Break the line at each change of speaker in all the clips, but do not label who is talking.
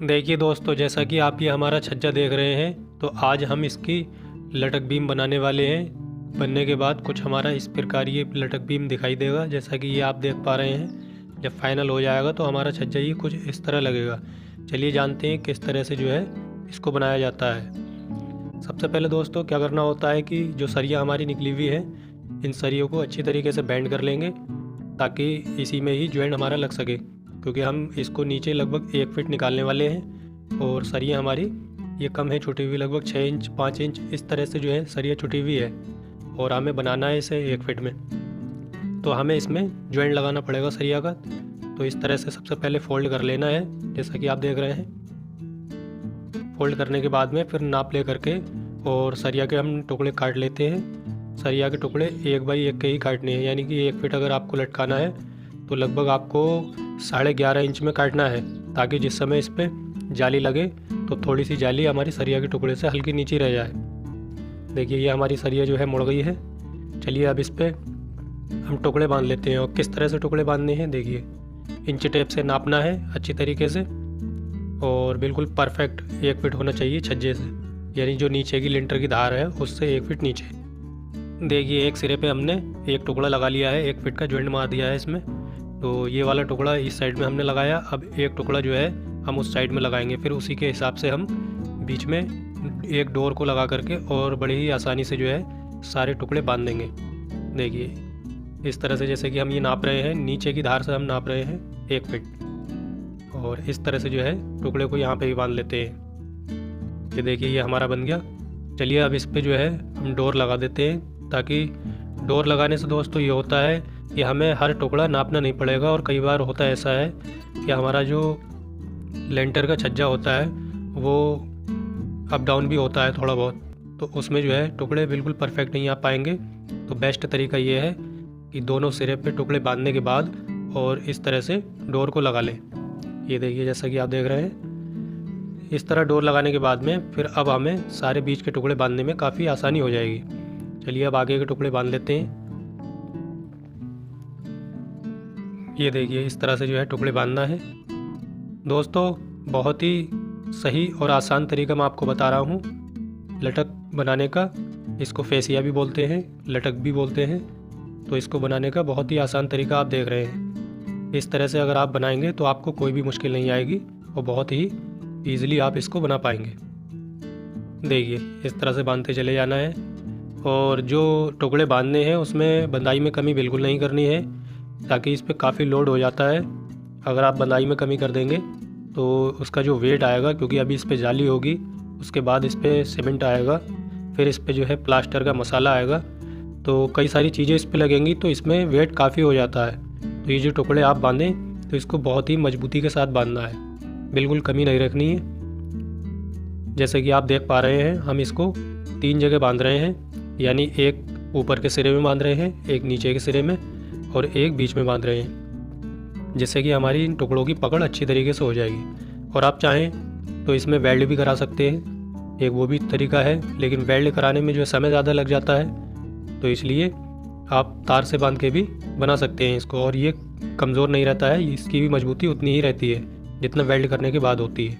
देखिए दोस्तों, जैसा कि आप ये हमारा छज्जा देख रहे हैं, तो आज हम इसकी लटक बीम बनाने वाले हैं। बनने के बाद कुछ हमारा इस प्रकार ये लटक बीम दिखाई देगा, जैसा कि ये आप देख पा रहे हैं। जब फाइनल हो जाएगा तो हमारा छज्जा ये कुछ इस तरह लगेगा। चलिए जानते हैं किस तरह से जो है इसको बनाया जाता है। सबसे पहले दोस्तों क्या करना होता है कि जो सरिया हमारी निकली हुई है, इन सरियों को अच्छी तरीके से बेंड कर लेंगे ताकि इसी में ही जॉइंट हमारा लग सके, क्योंकि हम इसको नीचे लगभग 1 फीट निकालने वाले हैं और सरिया हमारी ये कम है, छुटी हुई लगभग 6 इंच 5 इंच इस तरह से जो है सरिया छुटी हुई है और हमें बनाना है इसे 1 फीट में। तो हमें इसमें जॉइंट लगाना पड़ेगा सरिया का। तो इस तरह से सबसे पहले फोल्ड कर लेना है, जैसा कि आप देख रहे हैं। फोल्ड करने के बाद में फिर नाप ले करके और सरिया के हम टुकड़े काट लेते हैं। सरिया के टुकड़े 1 बाई 1 के ही काटने हैं, यानी कि 1 फीट अगर आपको लटकाना है तो लगभग आपको 11.5 इंच में काटना है, ताकि जिस समय इस पर जाली लगे तो थोड़ी सी जाली हमारी सरिया के टुकड़े से हल्की नीचे रह जाए। देखिए ये हमारी सरिया जो है मुड़ गई है। चलिए अब इस पर हम टुकड़े बांध लेते हैं। और किस तरह से टुकड़े बांधने हैं देखिए, इंच टेप से नापना है अच्छी तरीके से और बिल्कुल परफेक्ट 1 फीट होना चाहिए छज्जे से, यानी जो नीचे की लिंटर की धार है उससे 1 फीट नीचे। देखिए एक सिरे पे हमने एक टुकड़ा लगा लिया है, 1 फीट का जॉइंट मार दिया है इसमें। तो ये वाला टुकड़ा इस साइड में हमने लगाया। अब एक टुकड़ा जो है हम उस साइड में लगाएंगे, फिर उसी के हिसाब से हम बीच में एक डोर को लगा करके और बड़ी ही आसानी से जो है सारे टुकड़े बांध देंगे। देखिए इस तरह से, जैसे कि हम ये नाप रहे हैं, नीचे की धार से हम नाप रहे हैं 1 फीट और इस तरह से जो है टुकड़े को यहाँ पे भी बांध लेते हैं। ये देखिए ये हमारा बन गया। चलिए अब इस पे जो है हम डोर लगा देते हैं, ताकि डोर लगाने से दोस्तों ये होता है कि हमें हर टुकड़ा नापना नहीं पड़ेगा। और कई बार होता है ऐसा है कि हमारा जो लेंटर का छज्जा होता है वो अप डाउन भी होता है थोड़ा बहुत, तो उसमें जो है टुकड़े बिल्कुल परफेक्ट नहीं आ पाएंगे। तो बेस्ट तरीका ये है कि दोनों सिरे पे टुकड़े बांधने के बाद और इस तरह से डोर को लगा लें। ये देखिए जैसा कि आप देख रहे हैं, इस तरह डोर लगाने के बाद में फिर अब हमें सारे बीच के टुकड़े बांधने में काफ़ी आसानी हो जाएगी। चलिए अब आगे के टुकड़े बांध लेते हैं। ये देखिए इस तरह से जो है टुकड़े बांधना है। दोस्तों बहुत ही सही और आसान तरीका मैं आपको बता रहा हूँ लटक बनाने का। इसको फेसिया भी बोलते हैं, लटक भी बोलते हैं। तो इसको बनाने का बहुत ही आसान तरीका आप देख रहे हैं। इस तरह से अगर आप बनाएंगे तो आपको कोई भी मुश्किल नहीं आएगी और बहुत ही ईज़िली आप इसको बना पाएंगे। देखिए इस तरह से बांधते चले जाना है और जो टुकड़े बांधने हैं उसमें बंधाई में कमी बिल्कुल नहीं करनी है, ताकि इस पर काफ़ी लोड हो जाता है। अगर आप बंधाई में कमी कर देंगे तो उसका जो वेट आएगा, क्योंकि अभी इस पर जाली होगी, उसके बाद इस पर सीमेंट आएगा, फिर इस पर जो है प्लास्टर का मसाला आएगा, तो कई सारी चीज़ें इस पर लगेंगी, तो इसमें वेट काफ़ी हो जाता है। तो ये जो टुकड़े आप बांधें तो इसको बहुत ही मजबूती के साथ बांधना है, बिल्कुल कमी नहीं रखनी है। जैसे कि आप देख पा रहे हैं हम इसको 3 जगह बांध रहे हैं, यानी एक ऊपर के सिरे में बांध रहे हैं, एक नीचे के सिरे में और एक बीच में बांध रहे हैं, जिससे कि हमारी इन टुकड़ों की पकड़ अच्छी तरीके से हो जाएगी। और आप चाहें तो इसमें वेल्ड भी करा सकते हैं, एक वो भी तरीका है, लेकिन वेल्ड कराने में जो समय ज़्यादा लग जाता है, तो इसलिए आप तार से बांध के भी बना सकते हैं इसको। और ये कमज़ोर नहीं रहता है, इसकी भी मजबूती उतनी ही रहती है जितना वेल्ड करने के बाद होती है।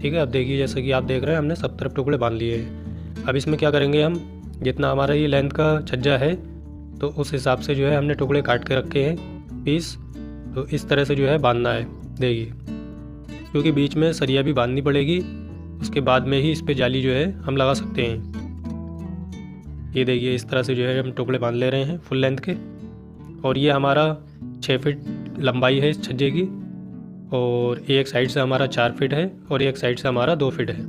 ठीक है, अब देखिए जैसे कि आप देख रहे हैं हमने सब तरफ टुकड़े बांध लिए हैं। अब इसमें क्या करेंगे, हम जितना हमारा ये लेंथ का छज्जा है तो उस हिसाब से जो है हमने टुकड़े काट के रखे हैं पीस, तो इस तरह से जो है बांधना है। देखिए क्योंकि बीच में सरिया भी बांधनी पड़ेगी, उसके बाद में ही इस पर जाली जो है हम लगा सकते हैं। ये देखिए इस तरह से जो है हम टुकड़े बांध ले रहे हैं फुल लेंथ के। और ये हमारा 6 फीट लंबाई है इस छज्जे की, और एक साइड से हमारा 4 फीट है और एक साइड से हमारा 2 फीट है।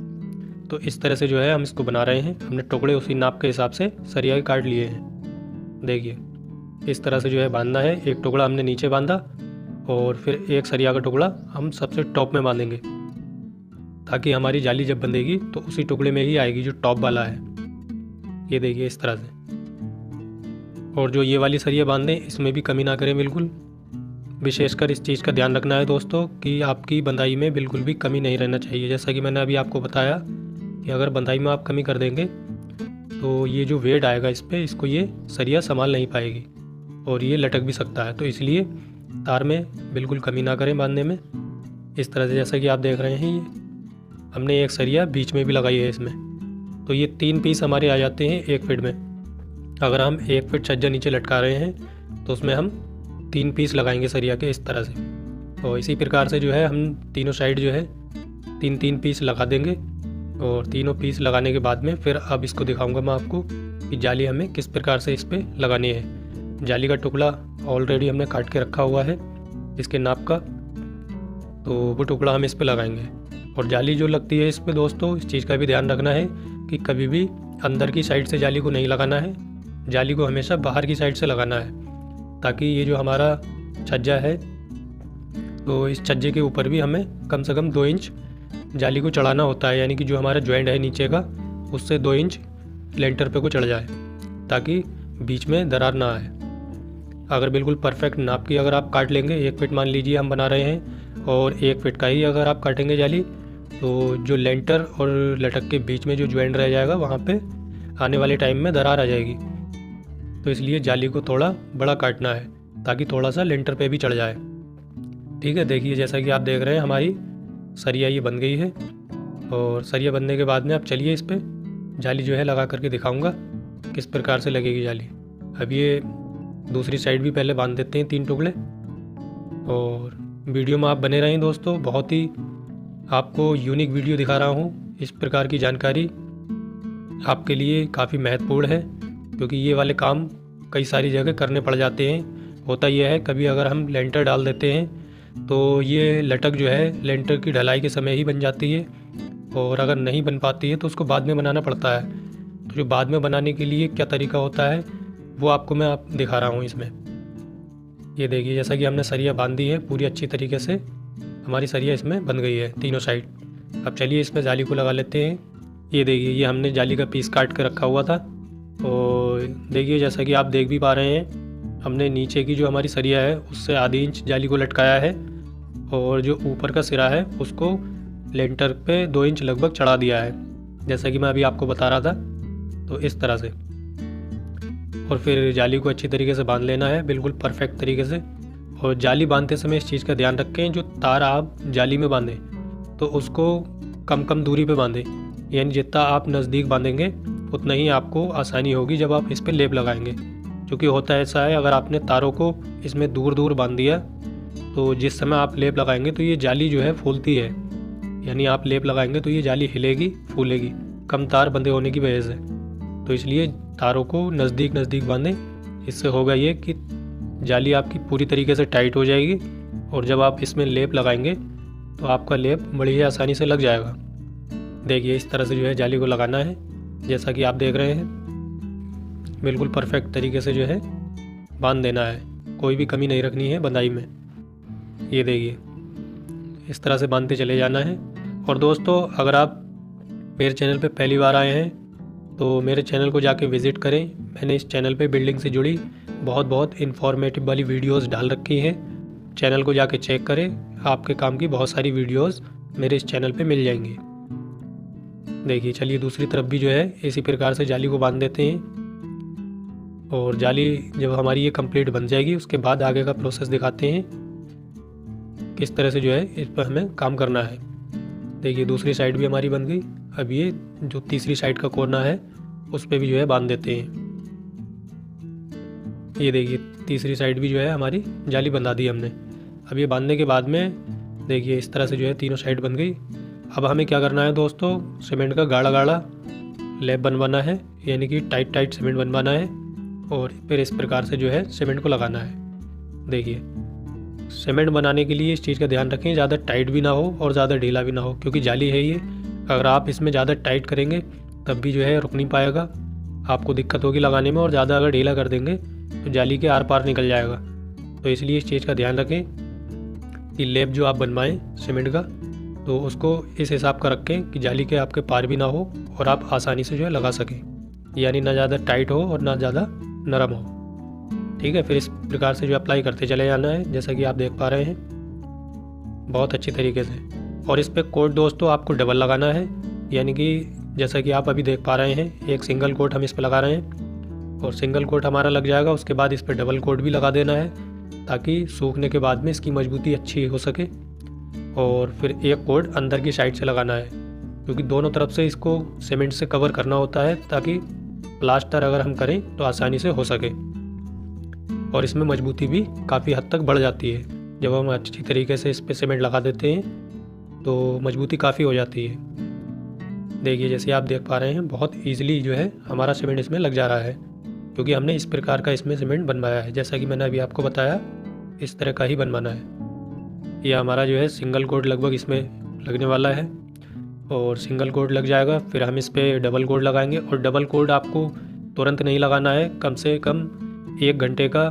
तो इस तरह से जो है हम इसको बना रहे हैं। हमने टुकड़े उसी नाप के हिसाब से सरिया काट लिए हैं। देखिए इस तरह से जो है बांधना है। एक टुकड़ा हमने नीचे बांधा और फिर एक सरिया का टुकड़ा हम सबसे टॉप में बांधेंगे, ताकि हमारी जाली जब बंधेगी तो उसी टुकड़े में ही आएगी जो टॉप वाला है। ये देखिए इस तरह से। और जो ये वाली सरिया बांधें इसमें भी कमी ना करें बिल्कुल। विशेषकर इस चीज़ का ध्यान रखना है दोस्तों कि आपकी बंधाई में बिल्कुल भी कमी नहीं रहना चाहिए। जैसा कि मैंने अभी आपको बताया कि अगर बंधाई में आप कमी कर देंगे तो ये जो वेट आएगा इस पर, इसको ये सरिया संभाल नहीं पाएगी और ये लटक भी सकता है। तो इसलिए तार में बिल्कुल कमी ना करें बांधने में। इस तरह से, जैसा कि आप देख रहे हैं। ये हमने एक सरिया बीच में भी लगाई है इसमें, तो ये 3 पीस हमारे आ जाते हैं 1 फीट में। अगर हम 1 फीट छज्जा नीचे लटका रहे हैं तो उसमें हम 3 पीस लगाएंगे सरिया के, इस तरह से। और इसी प्रकार से जो है हम तीनों साइड जो है 3-3 पीस लगा देंगे। और तीनों पीस लगाने के बाद में फिर अब इसको दिखाऊंगा मैं आपको कि जाली हमें किस प्रकार से इस पर लगानी है। जाली का टुकड़ा ऑलरेडी हमने काट के रखा हुआ है इसके नाप का, तो वो टुकड़ा हम इस पर लगाएंगे। और जाली जो लगती है इस पर दोस्तों, इस चीज़ का भी ध्यान रखना है कि कभी भी अंदर की साइड से जाली को नहीं लगाना है, जाली को हमेशा बाहर की साइड से लगाना है, ताकि ये जो हमारा छज्जा है तो इस छज्जे के ऊपर भी हमें कम से कम 2 इंच जाली को चढ़ाना होता है, यानी कि जो हमारा जॉइंट है नीचे का उससे 2 इंच लेंटर पे को चढ़ जाए, ताकि बीच में दरार ना आए। अगर बिल्कुल परफेक्ट नाप की अगर आप काट लेंगे, 1 फीट मान लीजिए हम बना रहे हैं और 1 फीट का ही अगर आप काटेंगे जाली, तो जो लेंटर और लटक के बीच में जो जॉइंट रह जाएगा वहाँ पे आने वाले टाइम में दरार आ जाएगी। तो इसलिए जाली को थोड़ा बड़ा काटना है ताकि थोड़ा सा लेंटर पे भी चढ़ जाए। ठीक है, देखिए जैसा कि आप देख रहे हैं हमारी सरिया ये बन गई है। और सरिया बनने के बाद में अब चलिए इस पर जाली जो है लगा करके दिखाऊंगा किस प्रकार से लगेगी जाली। अब ये दूसरी साइड भी पहले बांध देते हैं 3 टुकड़े। और वीडियो में आप बने रहें दोस्तों, बहुत ही आपको यूनिक वीडियो दिखा रहा हूँ। इस प्रकार की जानकारी आपके लिए काफ़ी महत्वपूर्ण है, क्योंकि ये वाले काम कई सारी जगह करने पड़ जाते हैं। होता यह है कभी अगर हम लेंटर डाल देते हैं तो ये लटक जो है लेंटर की ढलाई के समय ही बन जाती है, और अगर नहीं बन पाती है तो उसको बाद में बनाना पड़ता है। तो जो बाद में बनाने के लिए क्या तरीका होता है वो आपको मैं दिखा रहा हूँ इसमें। ये देखिए जैसा कि हमने सरिया बांध दी है पूरी अच्छी तरीके से, हमारी सरिया इसमें बन गई है तीनों साइड। अब चलिए इसमें जाली को लगा लेते हैं। ये देखिए ये हमने जाली का पीस काट कर रखा हुआ था, और देखिए जैसा कि आप देख भी पा रहे हैं हमने नीचे की जो हमारी सरिया है उससे आधी इंच जाली को लटकाया है, और जो ऊपर का सिरा है उसको लेंटर पे 2 इंच लगभग चढ़ा दिया है, जैसा कि मैं अभी आपको बता रहा था। तो इस तरह से, और फिर जाली को अच्छी तरीके से बांध लेना है बिल्कुल परफेक्ट तरीके से। और जाली बांधते समय इस चीज़ का ध्यान रखें, जो तार आप जाली में बांधें तो उसको कम कम दूरी पे बांधें, यानी जितना आप नज़दीक बांधेंगे उतना ही आपको आसानी होगी जब आप इस पर लेप लगाएंगे। क्योंकि होता ऐसा है अगर आपने तारों को इसमें दूर दूर बांध दिया तो जिस समय आप लेप लगाएंगे तो ये जाली जो है फूलती है, यानी आप लेप लगाएंगे तो ये जाली हिलेगी फूलेगी कम तार बंधे होने की वजह से। तो इसलिए तारों को नज़दीक नज़दीक बांधें, इससे होगा ये कि जाली आपकी पूरी तरीके से टाइट हो जाएगी, और जब आप इसमें लेप लगाएंगे तो आपका लेप बड़ी ही आसानी से लग जाएगा। देखिए इस तरह से जो है जाली को लगाना है, जैसा कि आप देख रहे हैं बिल्कुल परफेक्ट तरीके से जो है बांध देना है, कोई भी कमी नहीं रखनी है बंधाई में। ये देखिए इस तरह से बांधते चले जाना है। और दोस्तों अगर आप मेरे चैनल पे पहली बार आए हैं तो मेरे चैनल को जाके विज़िट करें। मैंने इस चैनल पे बिल्डिंग से जुड़ी बहुत इन्फॉर्मेटिव वाली वीडियोस डाल रखी हैं, चैनल को जाके चेक करें, आपके काम की बहुत सारी वीडियोस मेरे इस चैनल पे मिल जाएंगी। देखिए चलिए दूसरी तरफ भी जो है इसी प्रकार से जाली को बांध देते हैं। और जाली जब हमारी ये कंप्लीट बन जाएगी उसके बाद आगे का प्रोसेस दिखाते हैं किस तरह से जो है इस पर हमें काम करना है। देखिए दूसरी साइड भी हमारी बन गई। अब ये जो तीसरी साइड का कोना है उस पर भी जो है बांध देते हैं। ये देखिए तीसरी साइड भी जो है हमारी जाली बंधा दी हमने। अब ये बांधने के बाद में देखिए इस तरह से जो है तीनों साइड बन गई। अब हमें क्या करना है दोस्तों, सीमेंट का गाढ़ा गाढ़ा लेप बनवाना है, यानी कि टाइट टाइट सीमेंट बनवाना है, और फिर इस प्रकार से जो है सीमेंट को लगाना है। देखिए सीमेंट बनाने के लिए इस चीज़ का ध्यान रखें, ज़्यादा टाइट भी ना हो और ज़्यादा ढीला भी ना हो, क्योंकि जाली है ये, अगर आप इसमें ज़्यादा टाइट करेंगे तब भी जो है रुक नहीं पाएगा, आपको दिक्कत होगी लगाने में, और ज़्यादा अगर ढीला कर देंगे तो जाली के आर पार निकल जाएगा। तो इसलिए इस चीज़ का ध्यान रखें कि लेप जो आप बनवाएं सीमेंट का तो उसको इस हिसाब का रखें कि जाली के आपके पार भी ना हो और आप आसानी से जो है लगा सकें, यानी ना ज़्यादा टाइट हो और ना ज़्यादा नरम हो। ठीक है, फिर इस प्रकार से जो अप्लाई करते चले जाना है, जैसा कि आप देख पा रहे हैं बहुत अच्छी तरीके से। और इस पर कोट दोस्तों आपको डबल लगाना है, यानी कि जैसा कि आप अभी देख पा रहे हैं एक सिंगल कोट हम इस पर लगा रहे हैं, और सिंगल कोट हमारा लग जाएगा, उसके बाद इस पर डबल कोट भी लगा देना है ताकि सूखने के बाद में इसकी मजबूती अच्छी हो सके। और फिर एक कोड अंदर की साइड से लगाना है, क्योंकि दोनों तरफ से इसको सीमेंट से कवर करना होता है ताकि प्लास्टर अगर हम करें तो आसानी से हो सके। और इसमें मजबूती भी काफ़ी हद तक बढ़ जाती है। जब हम अच्छी तरीके से इस पर सीमेंट लगा देते हैं तो मजबूती काफ़ी हो जाती है। देखिए जैसे आप देख पा रहे हैं बहुत ईजिली जो है हमारा सीमेंट इसमें लग जा रहा है, क्योंकि हमने इस प्रकार का इसमें सीमेंट बनवाया है। जैसा कि मैंने अभी आपको बताया इस तरह का ही बनवाना है। यह हमारा जो है सिंगल कोड लगभग इसमें लगने वाला है और सिंगल कोड लग जाएगा। फिर हम इस पर डबल कोड लगाएंगे और डबल कोड आपको तुरंत नहीं लगाना है, कम से कम 1 घंटे का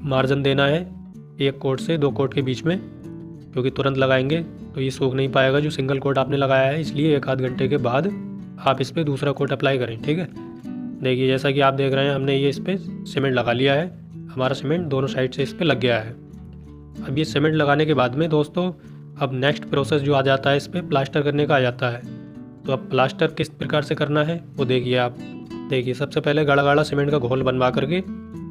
मार्जिन देना है एक कोट से 2 कोट के बीच में, क्योंकि तुरंत लगाएंगे तो ये सूख नहीं पाएगा जो सिंगल कोट आपने लगाया है। इसलिए 1 आध घंटे के बाद आप इस पर दूसरा कोट अप्लाई करें, ठीक है। देखिए जैसा कि आप देख रहे हैं हमने ये इस पर सीमेंट लगा लिया है। हमारा सीमेंट दोनों साइड से इस पर लग गया है। अब ये सीमेंट लगाने के बाद में दोस्तों अब नेक्स्ट प्रोसेस जो आ जाता है इस पर प्लास्टर करने का आ जाता है। तो अब प्लास्टर किस प्रकार से करना है वो देखिए आप। देखिए सबसे पहले गाढ़ा गाढ़ा सीमेंट का घोल बनवा करके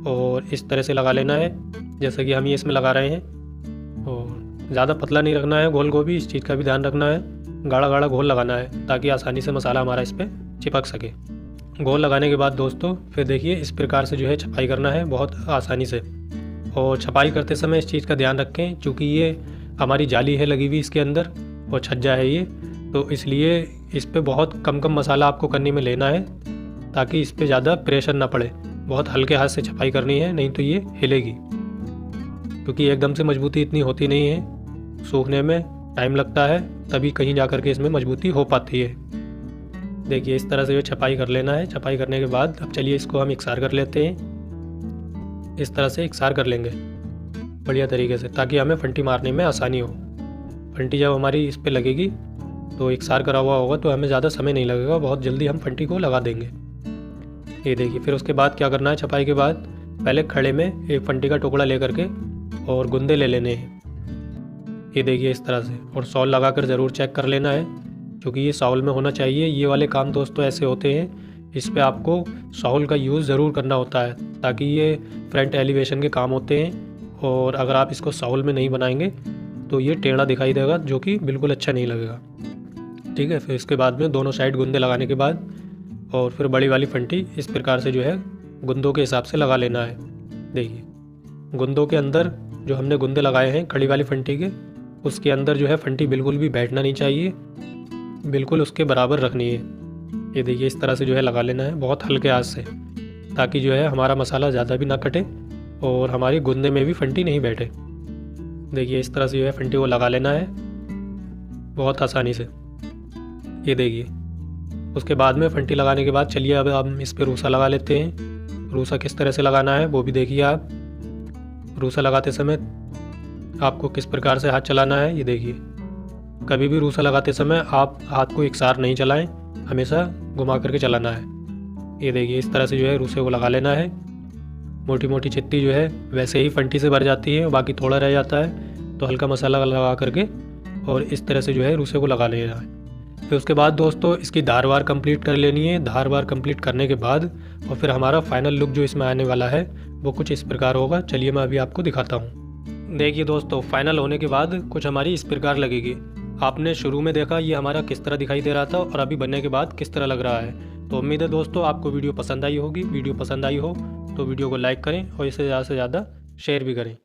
और इस तरह से लगा लेना है जैसे कि हम ये इसमें लगा रहे हैं। और ज़्यादा पतला नहीं रखना है घोल को भी, इस चीज़ का भी ध्यान रखना है। गाढ़ा गाढ़ा घोल लगाना है ताकि आसानी से मसाला हमारा इस पर चिपक सके। घोल लगाने के बाद दोस्तों फिर देखिए इस प्रकार से जो है छपाई करना है बहुत आसानी से। और छपाई करते समय इस चीज़ का ध्यान रखें, चूँकि ये हमारी जाली है लगी हुई इसके अंदर और छज्जा है ये, तो इसलिए इस पर बहुत कम मसाला आपको करने में लेना है ताकि इस पर ज़्यादा प्रेशर ना पड़े। बहुत हल्के हाथ से छपाई करनी है, नहीं तो ये हिलेगी, क्योंकि एकदम से मजबूती इतनी होती नहीं है, सूखने में टाइम लगता है, तभी कहीं जा कर के इसमें मजबूती हो पाती है। देखिए इस तरह से ये छपाई कर लेना है। छपाई करने के बाद अब चलिए इसको हम इकसार कर लेते हैं। इस तरह से इकसार कर लेंगे बढ़िया तरीके से ताकि हमें फंटी मारने में आसानी हो। फंटी जब हमारी इस पर लगेगी तो इकसार करा हुआ होगा तो हमें ज़्यादा समय नहीं लगेगा, बहुत जल्दी हम फंटी को लगा देंगे। ये देखिए फिर उसके बाद क्या करना है, छपाई के बाद पहले खड़े में एक फंटी का टुकड़ा ले करके और गुंदे ले लेने हैं। ये देखिए इस तरह से, और सॉल लगा कर ज़रूर चेक कर लेना है, क्योंकि ये सॉल में होना चाहिए। ये वाले काम दोस्तों ऐसे होते हैं, इस पे आपको सॉल का यूज़ ज़रूर करना होता है ताकि ये फ्रंट एलिवेशन के काम होते हैं। और अगर आप इसको सॉल में नहीं बनाएंगे तो ये टेढ़ा दिखाई देगा, जो कि बिल्कुल अच्छा नहीं लगेगा, ठीक है। फिर इसके बाद में दोनों साइड गुंदे लगाने के बाद और फिर बड़ी वाली फंटी इस प्रकार से जो है गुंदों के हिसाब से लगा लेना है। देखिए गुंदों के अंदर जो हमने गुंदे लगाए हैं खड़ी वाली फंटी के, उसके अंदर जो है फंटी बिल्कुल भी बैठना नहीं चाहिए, बिल्कुल उसके बराबर रखनी है। ये देखिए इस तरह से जो है लगा लेना है बहुत हल्के हाथ से, ताकि जो है हमारा मसाला ज़्यादा भी ना कटे और हमारी गुंदे में भी फंटी नहीं बैठे। देखिए इस तरह से जो है फंटी को लगा लेना है बहुत आसानी से। ये देखिए उसके बाद में फंटी लगाने के बाद चलिए अब हम इस पर रूसा लगा लेते हैं। रूसा किस तरह से लगाना है वो भी देखिए आप। रूसा लगाते समय आपको किस प्रकार से हाथ चलाना है ये देखिए। कभी भी रूसा लगाते समय आप हाथ को एकसार नहीं चलाएं, हमेशा घुमा करके चलाना है। ये देखिए इस तरह से जो है रूसे को लगा लेना है। मोटी मोटी चित्ती जो है वैसे ही फंटी से भर जाती है, बाकी थोड़ा रह जाता है, तो हल्का मसाला लगा करके और इस तरह से जो है रूसे को लगा लेना है। फिर उसके बाद दोस्तों इसकी धार वार कंप्लीट कर लेनी है। धार वार कंप्लीट करने के बाद और फिर हमारा फाइनल लुक जो इसमें आने वाला है वो कुछ इस प्रकार होगा। चलिए मैं अभी आपको दिखाता हूँ। देखिए दोस्तों फाइनल होने के बाद कुछ हमारी इस प्रकार लगेगी। आपने शुरू में देखा ये हमारा किस तरह दिखाई दे रहा था और अभी बनने के बाद किस तरह लग रहा है। तो उम्मीद है दोस्तों आपको वीडियो पसंद आई होगी। वीडियो पसंद आई हो तो वीडियो को लाइक करें और इसे ज़्यादा से ज़्यादा शेयर भी करें।